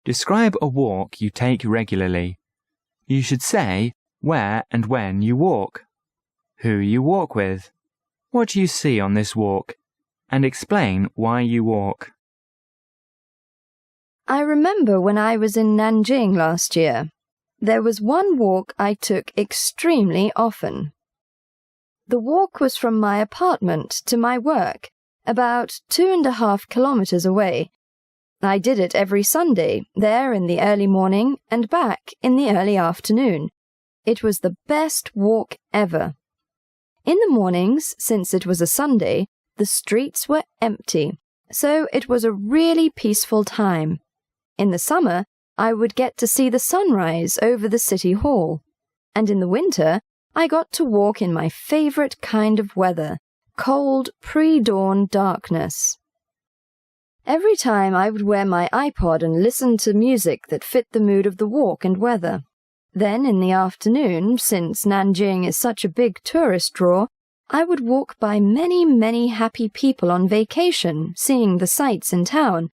Describe a walk you take regularly. You should say where and when you walk, who you walk with, what do you see on this walk, and explain why you walk. I remember when I was in Nanjing last year. There was one walk I took extremely often. The walk was from my apartment to my work, about 2.5 kilometers away. I did it every Sunday, there in the early morning and back in the early afternoon. It was the best walk ever. In the mornings, since it was a Sunday, the streets were empty, so it was a really peaceful time. In the summer, I would get to see the sunrise over the city hall, and in the winter, I got to walk in my favorite kind of weather, cold pre-dawn darkness. Every time I would wear my iPod and listen to music that fit the mood of the walk and weather. Then in the afternoon, since Nanjing is such a big tourist draw, I would walk by many happy people on vacation, seeing the sights in town.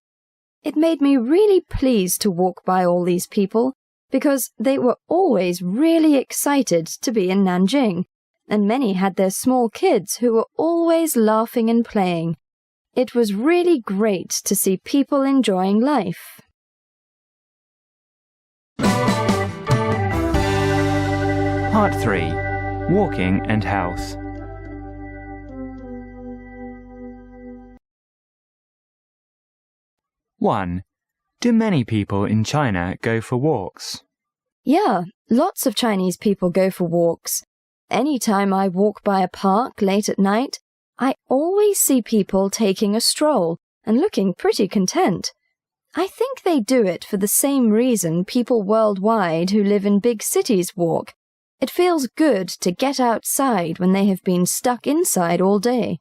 It made me really pleased to walk by all these people, because they were always really excited to be in Nanjing, and many had their small kids who were always laughing and playing. It was really great to see people enjoying life. Part 3. Walking and Health. One. Do many people in China go for walks? Yeah, lots of Chinese people go for walks. Anytime I walk by a park late at night, I always see people taking a stroll and looking pretty content. I think they do it for the same reason people worldwide who live in big cities walk. It feels good to get outside when they have been stuck inside all day.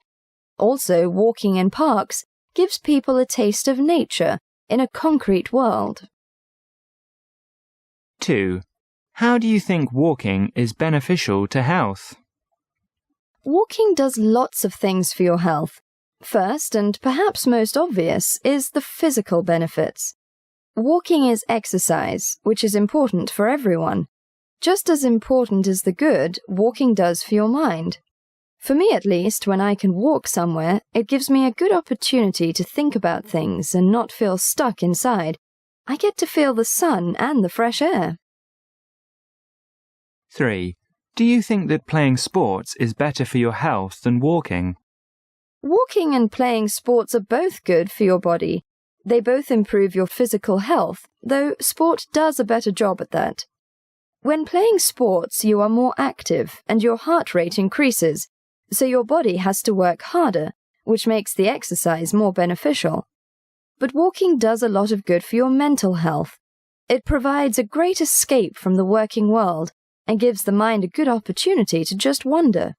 Also, walking in parks gives people a taste of nature in a concrete world. 2. How do you think walking is beneficial to health? Walking does lots of things for your health. First, and perhaps most obvious, is the physical benefits. Walking is exercise, which is important for everyone. Just as important as the good, walking does for your mind. For me at least, when I can walk somewhere, it gives me a good opportunity to think about things and not feel stuck inside. I get to feel the sun and the fresh air. 3. Do you think that playing sports is better for your health than walking? Walking and playing sports are both good for your body. They both improve your physical health, though sport does a better job at that. When playing sports, you are more active and your heart rate increases, so your body has to work harder, which makes the exercise more beneficial. But walking does a lot of good for your mental health. It provides a great escape from the working world and gives the mind a good opportunity to just wander.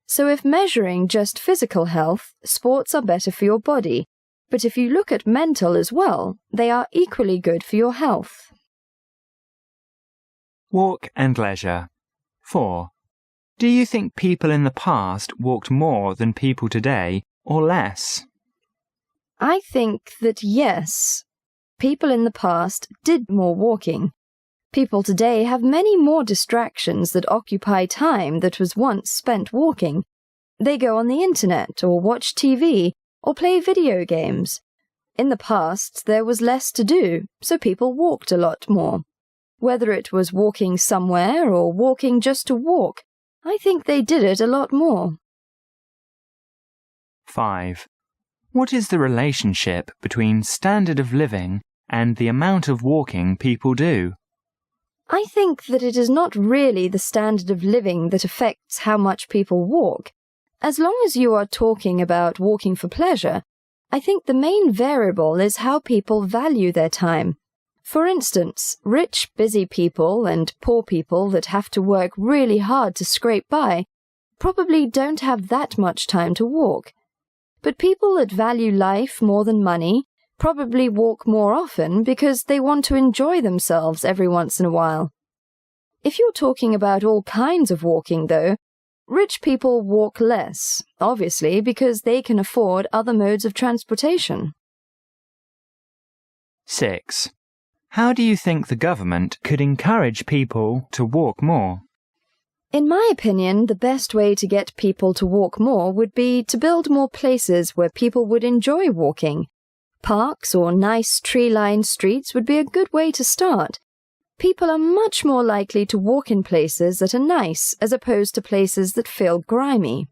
So if measuring just physical health, sports are better for your body, but if you look at mental as well, they are equally good for your health. Walk and leisure. 4. Do you think people in the past walked more than people today, or less? I think that yes, people in the past did more walking. People today have many more distractions that occupy time that was once spent walking. They go on the internet or watch TV or play video games. In the past, there was less to do, so people walked a lot more. Whether it was walking somewhere or walking just to walk, I think they did it a lot more. 5. What is the relationship between standard of living and the amount of walking people do? I think that it is not really the standard of living that affects how much people walk. As long as you are talking about walking for pleasure, I think the main variable is how people value their time. For instance, rich, busy people and poor people that have to work really hard to scrape by probably don't have that much time to walk. But people that value life more than money probably walk more often because they want to enjoy themselves every once in a while. If you're talking about all kinds of walking, though, rich people walk less, obviously because they can afford other modes of transportation. 6. How do you think the government could encourage people to walk more? In my opinion, the best way to get people to walk more would be to build more places where people would enjoy walking. Parks or nice tree-lined streets would be a good way to start. People are much more likely to walk in places that are nice as opposed to places that feel grimy.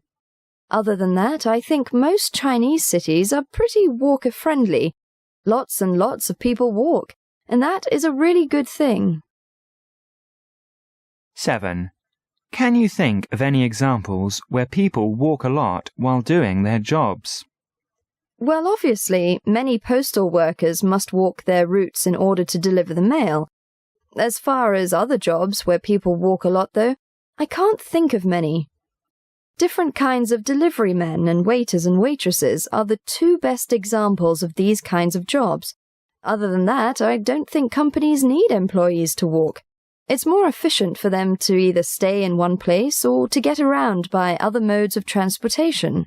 Other than that, I think most Chinese cities are pretty walker-friendly. Lots and lots of people walk, and that is a really good thing. 7. Can you think of any examples where people walk a lot while doing their jobs? Well, obviously, many postal workers must walk their routes in order to deliver the mail. As far as other jobs where people walk a lot, though, I can't think of many. Different kinds of delivery men and waiters and waitresses are the two best examples of these kinds of jobs. Other than that, I don't think companies need employees to walk. It's more efficient for them to either stay in one place or to get around by other modes of transportation.